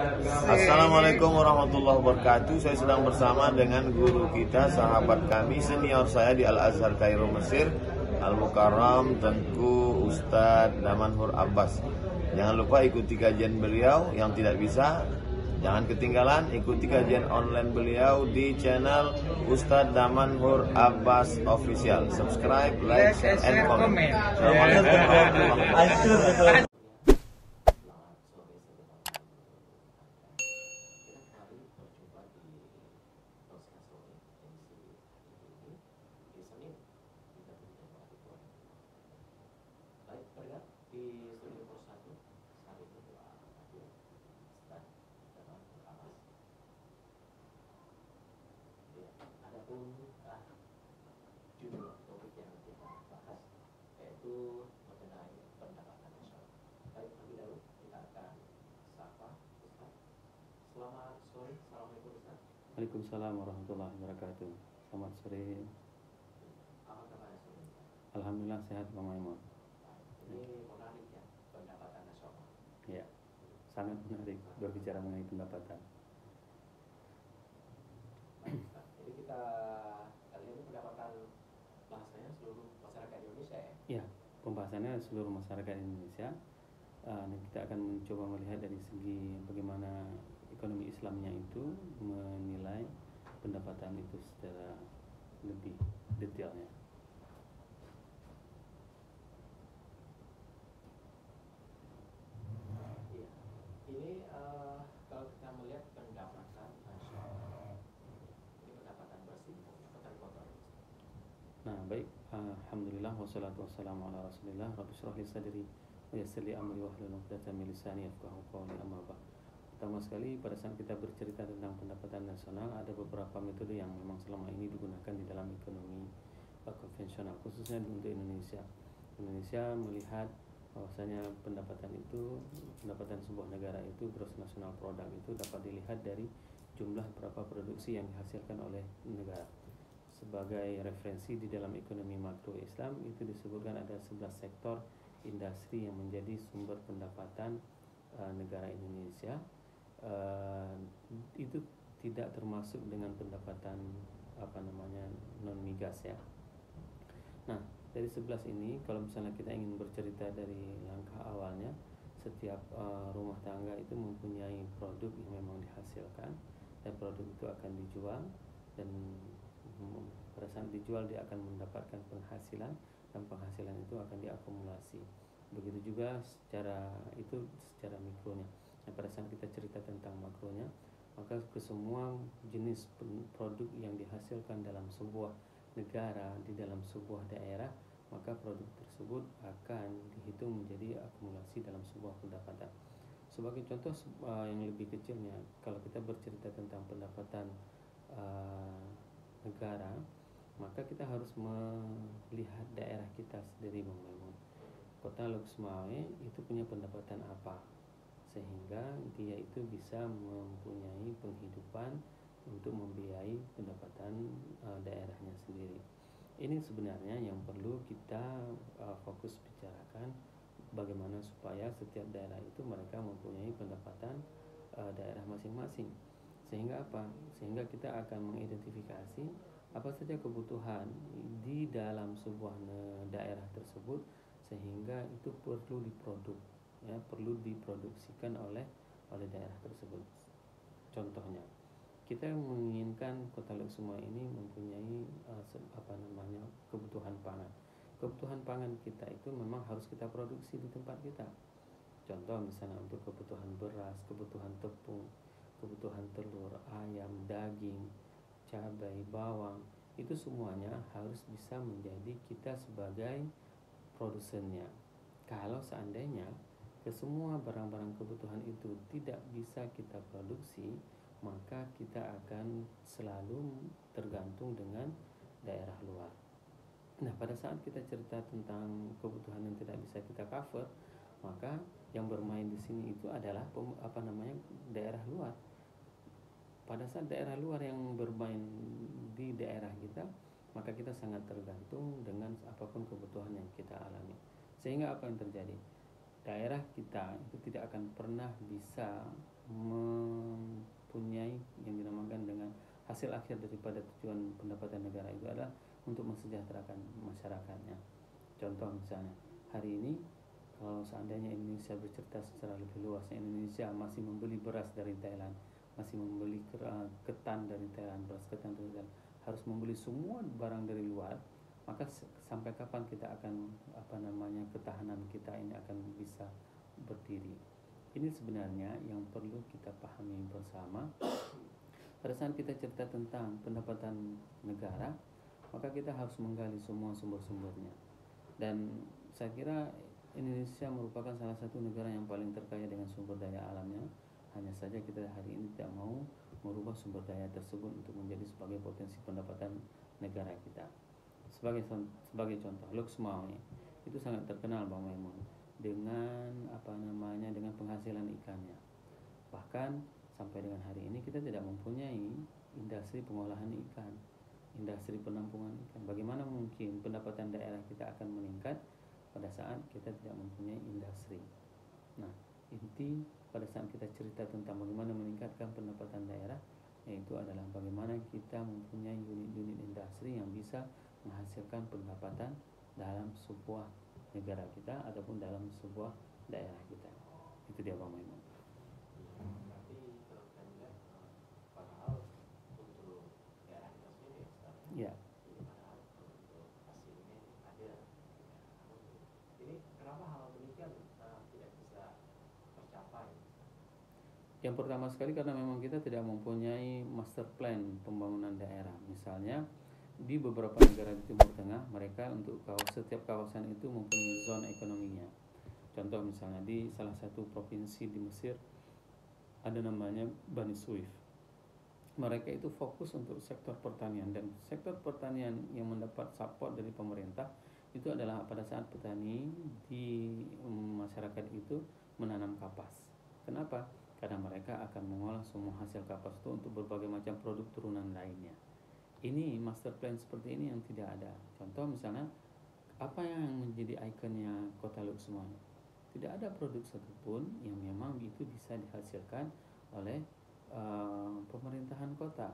Assalamualaikum warahmatullahi wabarakatuh. Saya sedang bersama dengan guru kita, sahabat kami, senior saya di Al-Azhar Kairo Mesir, Al-Mukarram, Tengku Ustadz Damanhur Abbas. Jangan lupa ikuti kajian beliau. Yang tidak bisa, jangan ketinggalan ikuti kajian online beliau di channel Ustadz Damanhur Abbas Official. Subscribe, like, share, and comment. Assalamualaikum warahmatullahi wabarakatuh. Judul topik yang kita bahas yaitu mengenai pendapatan nasional. Baik, terlebih dahulu kita akan sapa Ustaz. Selamat sore, assalamualaikum Ustaz. Waalaikumsalam warahmatullahi wabarakatuh. Selamat sore. Apa kabar sore? Alhamdulillah sehat Pak Maimun. Ini menarik ya, pendapatan nasional. Ya, sangat menarik berbicara mengenai pendapatan. Baik, Ustaz. Jadi kita kali ini pendapatan bahasanya seluruh masyarakat Indonesia ya. Ya, pembahasannya seluruh masyarakat Indonesia. Dan kita akan mencoba melihat dari segi bagaimana ekonomi Islamnya itu menilai pendapatan itu secara lebih detailnya. Iya. Ini kalau kita melihat pendapatan nasional, ini pendapatan bersih, pendapatan kotor. Nah, baik. Alhamdulillah wassalatu wassalamu ala Rasulillah. Rabbi shrah li sadri wa yassir li amri wahlul 'uqdatam min lisani yafqahu qawli. Amma ba'd. Pertama sekali, pada saat kita bercerita tentang pendapatan nasional, ada beberapa metode yang memang selama ini digunakan di dalam ekonomi konvensional, khususnya untuk Indonesia. Indonesia melihat bahwasanya pendapatan sebuah negara itu, gross national product itu dapat dilihat dari jumlah berapa produksi yang dihasilkan oleh negara. Sebagai referensi di dalam ekonomi makro Islam itu disebutkan ada 11 sektor industri yang menjadi sumber pendapatan negara Indonesia. Itu tidak termasuk dengan pendapatan non migas ya. Nah, dari 11 ini kalau misalnya kita ingin bercerita dari langkah awalnya, setiap rumah tangga itu mempunyai produk yang memang dihasilkan, dan produk itu akan dijual, dan pada saat dijual dia akan mendapatkan penghasilan, dan penghasilan itu akan diakumulasi. Begitu juga secara mikronya. Nah, pada saat kita cerita tentang makronya, maka kesemua jenis produk yang dihasilkan dalam sebuah negara, di dalam sebuah daerah, maka produk tersebut akan dihitung menjadi akumulasi dalam sebuah pendapatan. Sebagai contoh yang lebih kecilnya, kalau kita bercerita tentang pendapatan negara, maka kita harus melihat daerah kita sendiri, Bang Maimun. Kota Lok Sumawe itu punya pendapatan apa, sehingga dia itu bisa mempunyai penghidupan untuk membiayai pendapatan daerahnya sendiri. Ini sebenarnya yang perlu kita fokus bicarakan, bagaimana supaya setiap daerah itu mereka mempunyai pendapatan daerah masing-masing. Sehingga apa? Sehingga kita akan mengidentifikasi apa saja kebutuhan di dalam sebuah daerah tersebut, sehingga itu perlu perlu diproduksikan oleh daerah tersebut. Contohnya, kita menginginkan Kota Lok Sumawe ini mempunyai kebutuhan pangan. Kebutuhan pangan kita itu memang harus kita produksi di tempat kita. Contoh misalnya untuk kebutuhan beras, kebutuhan tepung, kebutuhan telur, ayam, daging, cabai, bawang, itu semuanya harus bisa menjadi kita sebagai produsennya. Kalau seandainya semua barang-barang kebutuhan itu tidak bisa kita produksi, maka kita akan selalu tergantung dengan daerah luar. Nah, pada saat kita cerita tentang kebutuhan yang tidak bisa kita cover, maka yang bermain di sini itu adalah daerah luar. Pada saat daerah luar yang bermain di daerah kita, maka kita sangat tergantung dengan apapun kebutuhan yang kita alami. Sehingga apa yang terjadi? Daerah kita itu tidak akan pernah bisa hasil akhir daripada tujuan pendapatan negara itu adalah untuk mensejahterakan masyarakatnya. Contoh misalnya, hari ini kalau seandainya Indonesia bercerita secara lebih luas, Indonesia masih membeli beras dari Thailand, masih membeli ketan dari Thailand, beras ketan dari Thailand, harus membeli semua barang dari luar, maka sampai kapan kita akan ketahanan kita ini akan bisa berdiri? Ini sebenarnya yang perlu kita pahami bersama. Pada saat kita cerita tentang pendapatan negara, maka kita harus menggali semua sumber-sumbernya. Dan saya kira Indonesia merupakan salah satu negara yang paling terkaya dengan sumber daya alamnya. Hanya saja kita hari ini tidak mau merubah sumber daya tersebut untuk menjadi sebagai potensi pendapatan negara kita. Sebagai contoh, Lok Sumawe itu sangat terkenal Bang Maimun dengan dengan penghasilan ikannya. Bahkan sampai dengan hari ini kita tidak mempunyai industri pengolahan ikan, industri penampungan ikan. Bagaimana mungkin pendapatan daerah kita akan meningkat pada saat kita tidak mempunyai industri? Nah, inti pada saat kita cerita tentang bagaimana meningkatkan pendapatan daerah, yaitu adalah bagaimana kita mempunyai unit-unit industri yang bisa menghasilkan pendapatan dalam sebuah negara kita ataupun dalam sebuah daerah kita. Itu dia Bang Maimun. Berarti kalau kita lihat padahal untuk daerah kita sendiri Ya. Jadi padahal untuk hasilnya ada. Jadi kenapa hal demikian tidak bisa tercapai? Yang pertama sekali karena memang kita tidak mempunyai master plan pembangunan daerah. Misalnya di beberapa negara di Timur Tengah, mereka untuk setiap kawasan itu mempunyai zona ekonominya. Contoh misalnya di salah satu provinsi di Mesir ada namanya Bani Suif. Mereka itu fokus untuk sektor pertanian, dan sektor pertanian yang mendapat support dari pemerintah itu adalah pada saat petani di masyarakat itu menanam kapas. Kenapa? Karena mereka akan mengolah semua hasil kapas itu untuk berbagai macam produk turunan lainnya. Ini master plan seperti ini yang tidak ada. Contoh misalnya, apa yang menjadi ikonnya kota Lok Sumawe? Tidak ada produk satupun yang memang itu bisa dihasilkan oleh pemerintahan kota.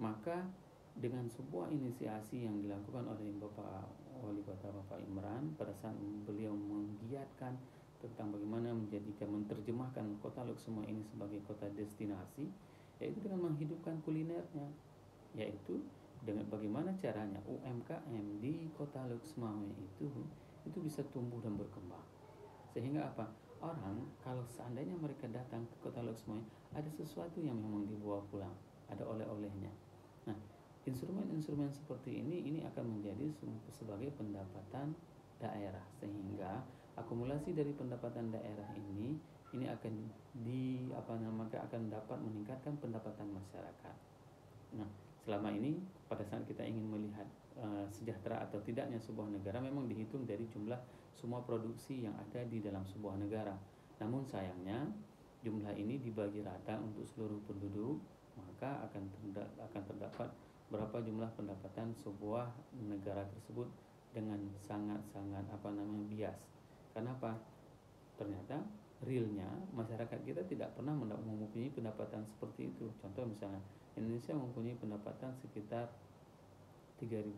Maka dengan sebuah inisiasi yang dilakukan oleh Bapak Wali Kota Bapak Imran pada saat beliau menggiatkan tentang bagaimana menerjemahkan kota Lok Sumawe ini sebagai kota destinasi, yaitu dengan menghidupkan kulinernya, yaitu dengan bagaimana caranya UMKM di kota Lok Sumawe itu bisa tumbuh dan berkembang. Sehingga apa? Orang kalau seandainya mereka datang ke kota Lok Sumawe, ada sesuatu yang memang dibawa pulang, ada oleh-olehnya. Nah, instrumen-instrumen seperti ini akan menjadi sebagai pendapatan daerah, sehingga akumulasi dari pendapatan daerah ini akan akan dapat meningkatkan pendapatan masyarakat. Nah, selama ini pada saat kita ingin melihat sejahtera atau tidaknya sebuah negara memang dihitung dari jumlah semua produksi yang ada di dalam sebuah negara. Namun sayangnya jumlah ini dibagi rata untuk seluruh penduduk, maka akan terdapat berapa jumlah pendapatan sebuah negara tersebut dengan sangat-sangat bias. Kenapa? Ternyata realnya masyarakat kita tidak pernah mempunyai pendapatan seperti itu. Contoh misalnya Indonesia mempunyai pendapatan sekitar $3.000.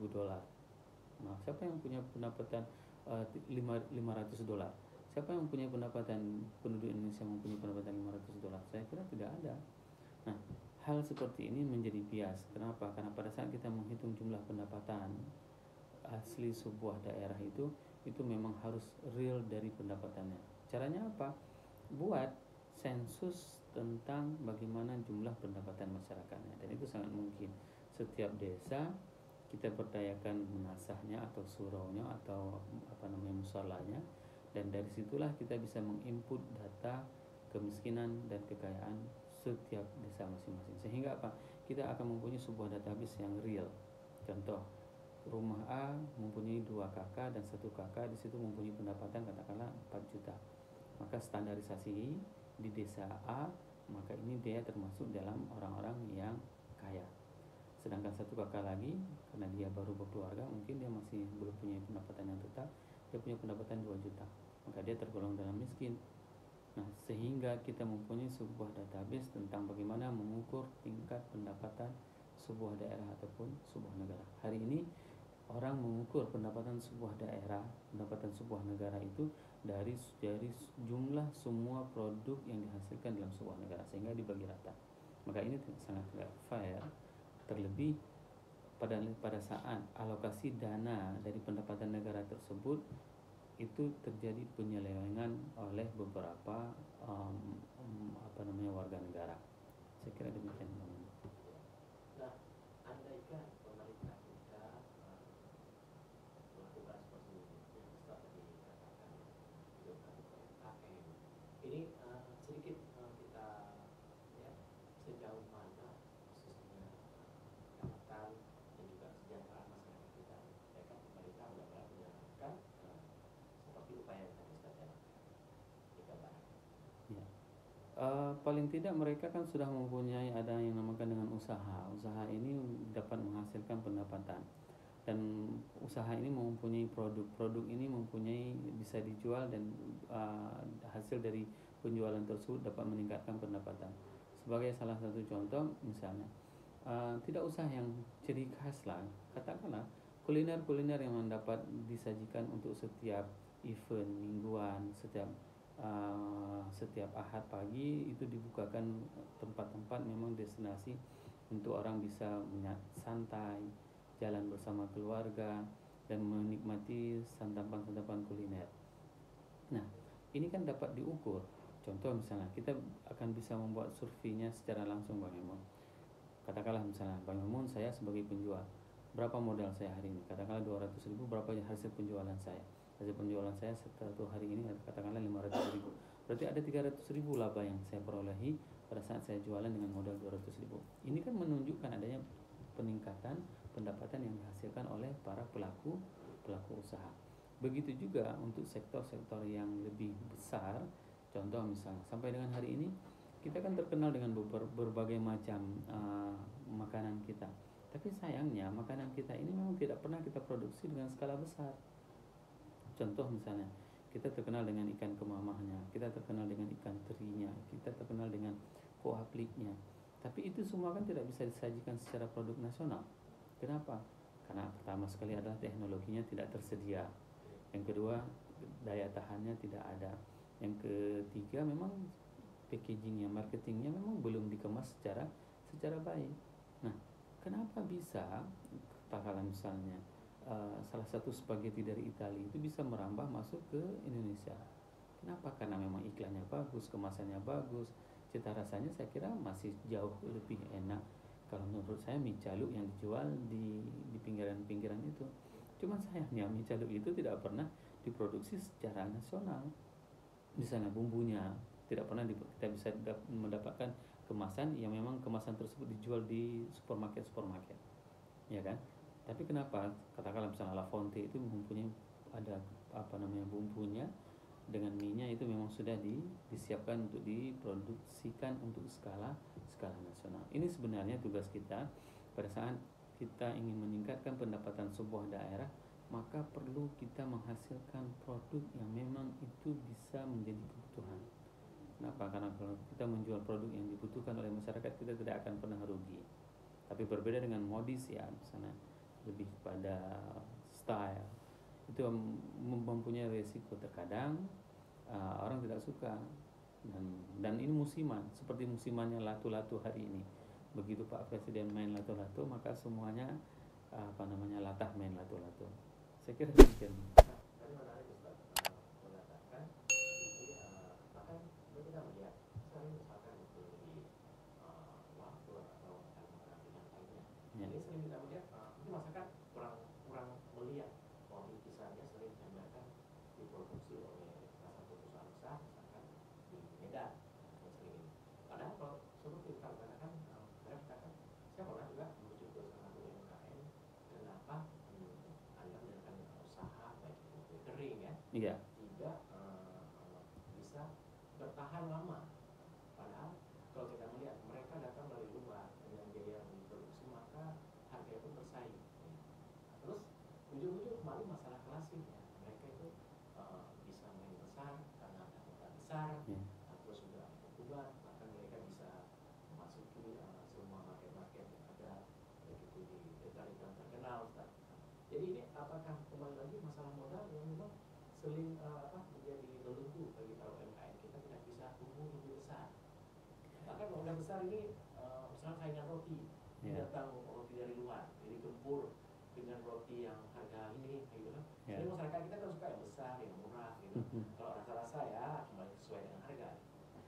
Nah, siapa yang punya pendapatan $500? Siapa yang punya pendapatan, penduduk Indonesia mempunyai pendapatan $500? Saya kira tidak ada. Nah, hal seperti ini menjadi bias. Kenapa? Karena pada saat kita menghitung jumlah pendapatan asli sebuah daerah itu memang harus real dari pendapatannya. Caranya apa? Buat sensus tentang bagaimana jumlah pendapatan masyarakatnya, dan itu sangat mungkin. Setiap desa kita berdayakan menasahnya atau suraunya atau musalahnya, dan dari situlah kita bisa menginput data kemiskinan dan kekayaan setiap desa masing-masing, sehingga apa? Kita akan mempunyai sebuah database yang real. Contoh, rumah A mempunyai 2 kakak dan 1 kakak di situ mempunyai pendapatan katakanlah 4 juta. Maka standarisasi di desa A, maka ini dia termasuk dalam orang-orang yang kaya. Sedangkan 1 kakak lagi, karena dia baru berkeluarga, mungkin dia masih belum punya pendapatan yang tetap, dia punya pendapatan 2 juta, maka dia tergolong dalam miskin. Nah, sehingga kita mempunyai sebuah database tentang bagaimana mengukur tingkat pendapatan sebuah daerah ataupun sebuah negara. Hari ini orang mengukur pendapatan sebuah daerah, pendapatan sebuah negara itu dari jumlah semua produk yang dihasilkan dalam sebuah negara, sehingga dibagi rata. Maka ini sangat tidak fair, terlebih pada saat alokasi dana dari pendapatan negara tersebut itu terjadi penyelewengan oleh beberapa warga negara. Saya kira demikian. Nah, andaikan pemerintah kita melakukan seperti yang Ustaz tadi katakan, hidupkan UMKM. Ini sedikit kita lihat sejauh mana khususnya pendapatan dan juga kesejahteraan masyarakat kita. Mereka pemerintah benar-benar menjalankan seperti upaya yang tadi Ustaz jalankan. Ya. Paling tidak mereka kan sudah mempunyai ada yang namakan dengan usaha. Usaha ini dapat menghasilkan pendapatan, dan usaha ini mempunyai produk ini mempunyai bisa dijual, dan hasil dari penjualan tersebut dapat meningkatkan pendapatan. Sebagai salah satu contoh misalnya, tidak usah yang ciri khas lah, katakanlah kuliner yang dapat disajikan untuk setiap event mingguan, setiap Ahad pagi itu dibukakan tempat-tempat memang destinasi untuk orang bisa santai, jalan bersama keluarga, dan menikmati santapan-santapan kuliner. Nah, ini kan dapat diukur. Contoh misalnya, kita akan bisa membuat surveinya secara langsung, Bang Emon. Katakanlah misalnya, Bang Emon, saya sebagai penjual, berapa modal saya hari ini? Katakanlah 200.000, berapa hasil penjualan saya? Hasil penjualan saya satu hari ini katakanlah 500.000. Berarti ada 300.000 laba yang saya perolehi pada saat saya jualan dengan modal 200.000. Ini kan menunjukkan adanya peningkatan pendapatan yang dihasilkan oleh para pelaku usaha. Begitu juga untuk sektor-sektor yang lebih besar. Contoh misalnya, sampai dengan hari ini kita kan terkenal dengan berbagai macam makanan kita. Tapi sayangnya makanan kita ini memang tidak pernah kita produksi dengan skala besar. Contoh misalnya, kita terkenal dengan ikan kemamahnya, kita terkenal dengan ikan terinya, kita terkenal dengan kuah pliknya. Tapi itu semua kan tidak bisa disajikan secara produk nasional. Kenapa? Karena pertama sekali adalah teknologinya tidak tersedia. Yang kedua, daya tahannya tidak ada. Yang ketiga, memang packagingnya, marketingnya memang belum dikemas secara baik. Nah, kenapa bisa katakanlah misalnya salah satu spaghetti dari Italia itu bisa merambah masuk ke Indonesia? Kenapa? Karena memang iklannya bagus, kemasannya bagus, cita rasanya saya kira masih jauh lebih enak kalau menurut saya mie caluk yang dijual di pinggiran-pinggiran itu. Cuman sayangnya mie caluk itu tidak pernah diproduksi secara nasional. Misalnya bumbunya tidak pernah kita bisa mendapatkan kemasan yang memang kemasan tersebut dijual di supermarket, ya kan? Tapi kenapa katakanlah misalnya La Fonte itu mempunyai ada bumbunya dengan minyak itu memang sudah disiapkan untuk diproduksikan untuk skala nasional. Ini sebenarnya tugas kita pada saat kita ingin meningkatkan pendapatan sebuah daerah, maka perlu kita menghasilkan produk yang memang itu bisa menjadi kebutuhan. Kenapa? Karena kalau kita menjual produk yang dibutuhkan oleh masyarakat, kita tidak akan pernah rugi. Tapi berbeda dengan modis ya, misalnya lebih pada style, itu mempunyai resiko terkadang orang tidak suka, dan ini musiman, seperti musimannya latu-latu hari ini. Begitu Pak Presiden main latu-latu, maka semuanya latah main latu-latu. Saya kira demikian. Tadi menarik Ustaz mengatakan ini bahkan kita melihat sering misalkan itu di waktu atau makanan yang lainnya. Ini sering kita melihat mungkin masyarakat kurang melihat bahwa lukisannya sering digambarkan diproduksi oleh salah satu perusahaan besar misalkan di Medan yang sering ini. Padahal kalau seperti kita katakan, saya pernah juga menuju ke salah satu UMKM. Kenapa Anda menjalankan usaha baik itu catering ya, Iya. tidak bisa bertahan lama? Padahal kalau kita melihat mereka datang dari luar dengan biaya yang diproduksi, maka harganya pun bersaing. Terus ujung-ujung kembali masalah klasik ya, mereka itu bisa main besar karena ada modal besar, terus juga populer, bahkan mereka bisa memasuki semua market yang ada menjadi belenggu bagi para UMKM kita tidak bisa tumbuh lebih besar. Bahkan udah besar ini, misalnya saingan roti, datang roti dari luar, jadi gempur dengan roti yang harga ini, gitu kan. Jadi masyarakat kita kan suka yang besar, yang murah, gitu. Kalau rasa-rasa ya cuma sesuai dengan harga.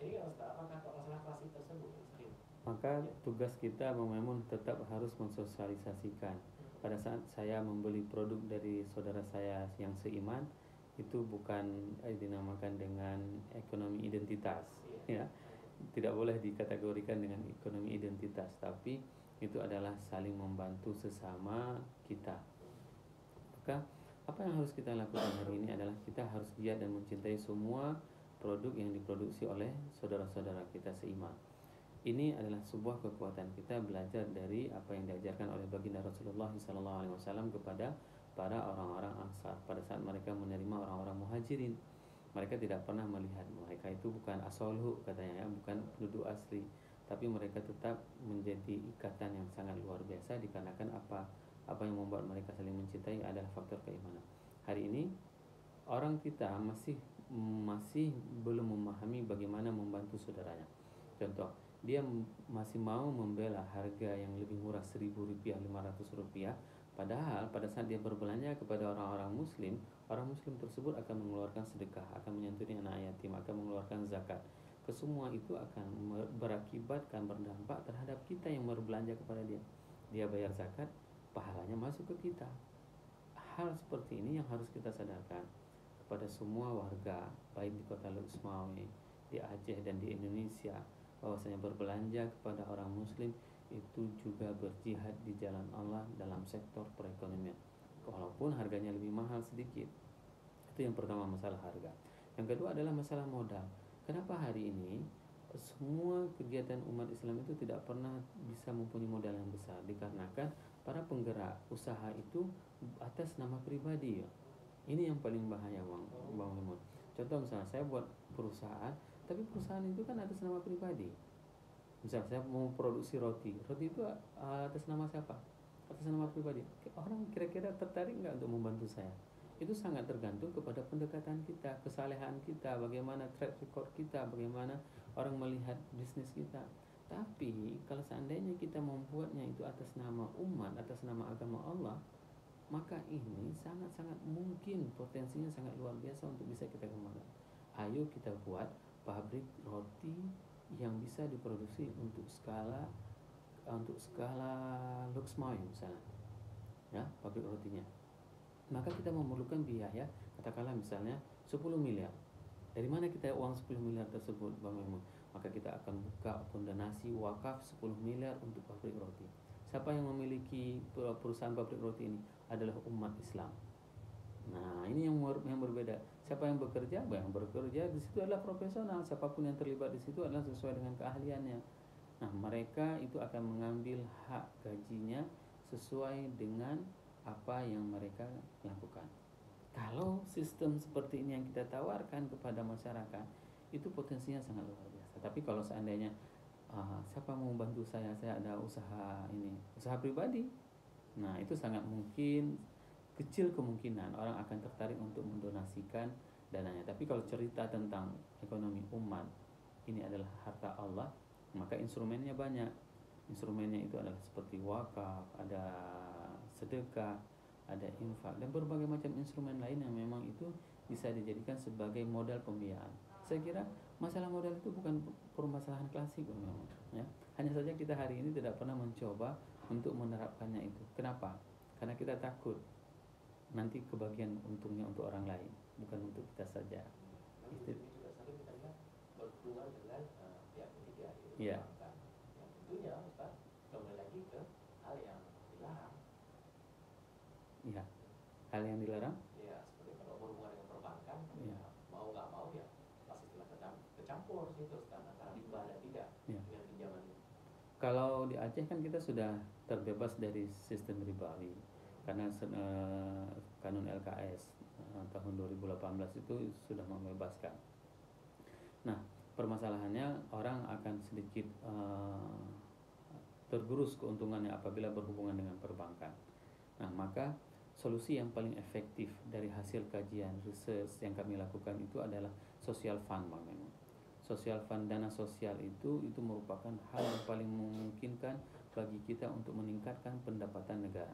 Jadi apakah masalah klasik tersebut sering? Maka tugas kita memang tetap harus mensosialisasikan. Pada saat saya membeli produk dari saudara saya yang seiman, itu bukan dinamakan dengan ekonomi identitas, ya. Tidak boleh dikategorikan dengan ekonomi identitas, tapi itu adalah saling membantu sesama kita. Maka apa yang harus kita lakukan hari ini adalah kita harus giat dan mencintai semua produk yang diproduksi oleh saudara-saudara kita seiman. Ini adalah sebuah kekuatan kita belajar dari apa yang diajarkan oleh baginda Rasulullah SAW kepada para orang-orang Ansar pada saat mereka menerima orang-orang Muhajirin. Mereka tidak pernah melihat mereka itu bukan asolhu katanya, ya, bukan penduduk asli, tapi mereka tetap menjadi ikatan yang sangat luar biasa dikarenakan apa yang membuat mereka saling mencintai adalah faktor keimanan. Hari ini orang kita masih belum memahami bagaimana membantu saudaranya. Contoh, dia masih mau membela harga yang lebih murah Rp1.000, Rp500, padahal pada saat dia berbelanja kepada orang muslim tersebut akan mengeluarkan sedekah, akan menyantuni anak yatim, akan mengeluarkan zakat. Kesemua itu akan berdampak terhadap kita yang berbelanja kepada dia. Dia bayar zakat, pahalanya masuk ke kita. Hal seperti ini yang harus kita sadarkan kepada semua warga, baik di kota Luxmawi, di Aceh dan di Indonesia, bahwasanya berbelanja kepada orang muslim itu juga berjihad di jalan Allah dalam sektor perekonomian, walaupun harganya lebih mahal sedikit. Itu yang pertama, masalah harga. Yang kedua adalah masalah modal. Kenapa hari ini semua kegiatan umat Islam itu tidak pernah bisa mempunyai modal yang besar? Dikarenakan para penggerak usaha itu atas nama pribadi, ya. Ini yang paling bahaya, Bang Lemon. Contoh misalnya saya buat perusahaan, tapi perusahaan itu kan atas nama pribadi. Misalnya saya mau produksi roti itu atas nama siapa? Atas nama pribadi. Orang kira-kira tertarik nggak untuk membantu saya? Itu sangat tergantung kepada pendekatan kita, kesalehan kita, bagaimana track record kita, bagaimana orang melihat bisnis kita. Tapi kalau seandainya kita membuatnya itu atas nama umat, atas nama agama Allah, maka ini sangat-sangat mungkin, potensinya sangat luar biasa untuk bisa kita kembangkan. Ayo kita buat pabrik roti yang bisa diproduksi untuk skala Luxmawi misalnya, ya, pabrik rotinya. Maka kita memerlukan biaya, katakanlah misalnya 10 miliar. Dari mana kita uang 10 miliar tersebut, Bang Memon? Maka kita akan buka donasi wakaf 10 miliar untuk pabrik roti. Siapa yang memiliki perusahaan pabrik roti ini? Adalah umat Islam. Nah, ini yang berbeda. Siapa yang bekerja? Yang bekerja di situ adalah profesional. Siapapun yang terlibat di situ adalah sesuai dengan keahliannya. Nah, mereka itu akan mengambil hak gajinya sesuai dengan apa yang mereka lakukan. Kalau sistem seperti ini yang kita tawarkan kepada masyarakat, itu potensinya sangat luar biasa. Tapi kalau seandainya siapa mau bantu saya ada usaha pribadi, nah itu sangat mungkin, kecil kemungkinan orang akan tertarik untuk mendonasikan dananya. Tapi kalau cerita tentang ekonomi umat, ini adalah harta Allah, maka instrumennya banyak. Instrumennya itu adalah seperti wakaf, ada sedekah, ada infak, dan berbagai macam instrumen lain yang memang itu bisa dijadikan sebagai modal pembiayaan. Saya kira masalah modal itu bukan permasalahan klasik memang, ya. Hanya saja kita hari ini tidak pernah mencoba untuk menerapkannya itu. Kenapa? Karena kita takut nanti kebagian untungnya untuk orang lain, bukan untuk kita saja. Itu juga sering kita lihat berhubungan dengan pihak ketiga. Iya. Yang tentunya Ustaz kembali lagi ke hal yang dilarang. Iya. Hal yang dilarang? Ya, seperti kalau berhubungan dengan perbankan, ya, mau nggak mau ya pasti telah kecampur situ antara riba dan tidak dengan pinjaman itu. Kalau di Aceh kan kita sudah terbebas dari sistem ribawi karena kanun LKS tahun 2018 itu sudah membebaskan. Nah, permasalahannya orang akan sedikit tergerus keuntungannya apabila berhubungan dengan perbankan. Nah, maka solusi yang paling efektif dari hasil kajian research yang kami lakukan itu adalah social fund, Bang. Memang social fund, dana sosial itu merupakan hal yang paling memungkinkan bagi kita untuk meningkatkan pendapatan negara.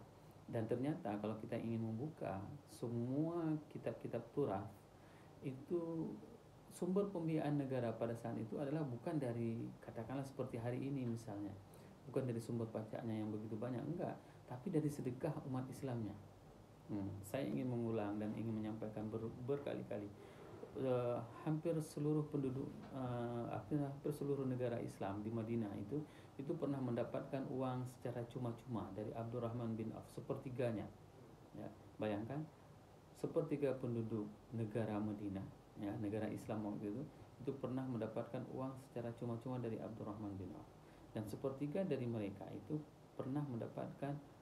Dan ternyata kalau kita ingin membuka semua kitab-kitab turaf, itu sumber pembiayaan negara pada saat itu adalah bukan dari, katakanlah seperti hari ini misalnya, bukan dari sumber pajaknya yang begitu banyak, enggak, tapi dari sedekah umat Islamnya. Saya ingin mengulang dan ingin menyampaikan berkali-kali, hampir seluruh penduduk, hampir seluruh negara Islam di Madinah itu pernah mendapatkan uang secara cuma-cuma dari Abdurrahman bin Auf, sepertiganya. Ya, bayangkan, sepertiga penduduk negara Madinah, ya, negara Islam waktu itu pernah mendapatkan uang secara cuma-cuma dari Abdurrahman bin Auf, dan sepertiga dari mereka itu pernah mendapatkan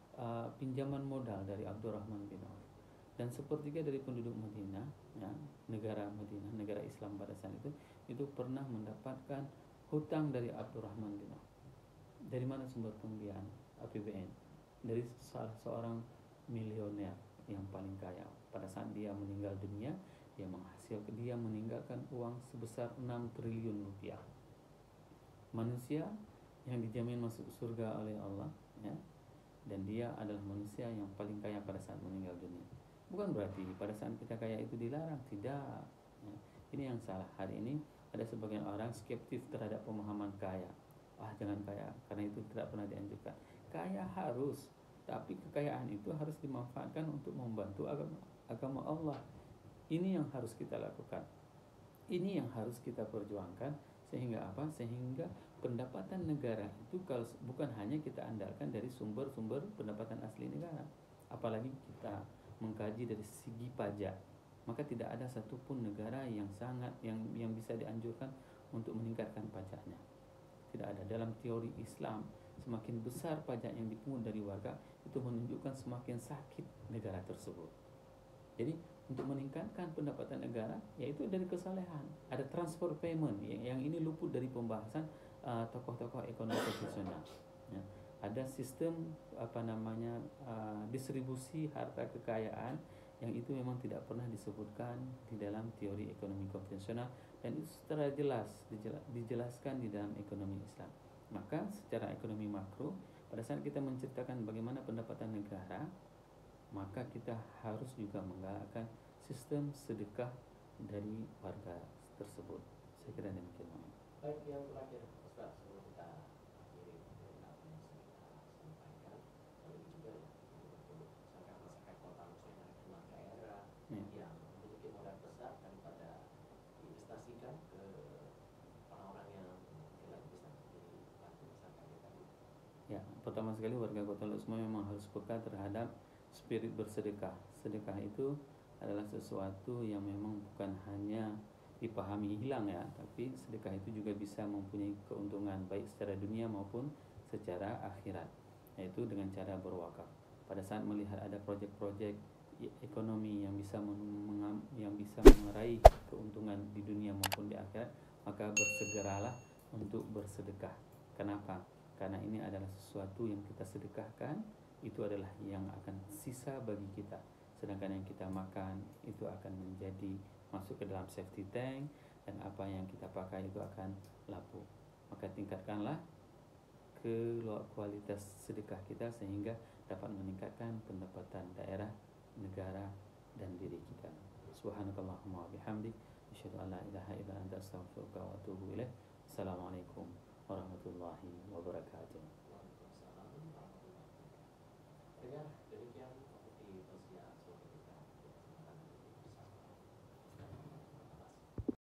pinjaman modal dari Abdurrahman bin Auf, dan sepertiga dari penduduk Madinah, ya, negara Madinah, negara Islam pada saat itu pernah mendapatkan hutang dari Abdurrahman bin Auf. Dari mana sumber pembiayaan? APBN, dari salah seorang milioner yang paling kaya. Pada saat dia meninggal dunia, dia meninggalkan uang sebesar 6 triliun rupiah. Manusia yang dijamin masuk surga oleh Allah, ya, dan dia adalah manusia yang paling kaya pada saat meninggal dunia. Bukan berarti pada saat kita kaya itu dilarang, tidak, ya. Ini yang salah. Hari ini ada sebagian orang skeptis terhadap pemahaman kaya. Jangan kaya, karena itu tidak pernah dianjurkan. Kaya harus, tapi kekayaan itu harus dimanfaatkan untuk membantu agama Allah. Ini yang harus kita lakukan, ini yang harus kita perjuangkan. Sehingga apa? Sehingga pendapatan negara itu kalau bukan hanya kita andalkan dari sumber-sumber pendapatan asli negara, apalagi kita mengkaji dari segi pajak, maka tidak ada satupun negara yang bisa dianjurkan untuk meningkatkan pajaknya. Tidak ada. Dalam teori Islam, semakin besar pajak yang dipungut dari warga, itu menunjukkan semakin sakit negara tersebut. Jadi untuk meningkatkan pendapatan negara, yaitu dari kesalehan. Ada transfer payment yang ini luput dari pembahasan tokoh-tokoh ekonomi konvensional. Ya. Ada sistem distribusi harta kekayaan yang itu memang tidak pernah disebutkan di dalam teori ekonomi konvensional, dan itu secara jelas dijelaskan di dalam ekonomi Islam. Maka secara ekonomi makro, pada saat kita menceritakan bagaimana pendapatan negara, maka kita harus juga menggalakkan sistem sedekah dari warga tersebut. Saya kira demikian. Baik, yang terakhir Ustaz, sebelum kita akhiri apa yang sudah kita sampaikan, lalu juga untuk masyarakat kota, masyarakat luar daerah yang memiliki modal besar daripada diinvestasikan ke orang-orang yang tidak bisa menjadi bantu masyarakat tadi. Ya, pertama sekali warga Kota Lusma memang harus peka terhadap spirit bersedekah. Sedekah itu adalah sesuatu yang memang bukan hanya dipahami hilang, ya, tapi sedekah itu juga bisa mempunyai keuntungan baik secara dunia maupun secara akhirat, yaitu dengan cara berwakaf. Pada saat melihat ada proyek-proyek ekonomi yang bisa meraih keuntungan di dunia maupun di akhirat, maka bersegeralah untuk bersedekah. Kenapa? Karena ini adalah sesuatu yang kita sedekahkan, itu adalah yang akan sisa bagi kita. Sedangkan yang kita makan itu akan menjadi masuk ke dalam safety tank, dan apa yang kita pakai itu akan lapuk. Maka tingkatkanlah kualitas sedekah kita sehingga dapat meningkatkan pendapatan daerah, negara, dan diri kita. Subhanakallahumma wa bihamdik, asyhadu an la ilaha illa anta astaghfiruka wa atubu ilaik. Assalamualaikum warahmatullahi wabarakatuh.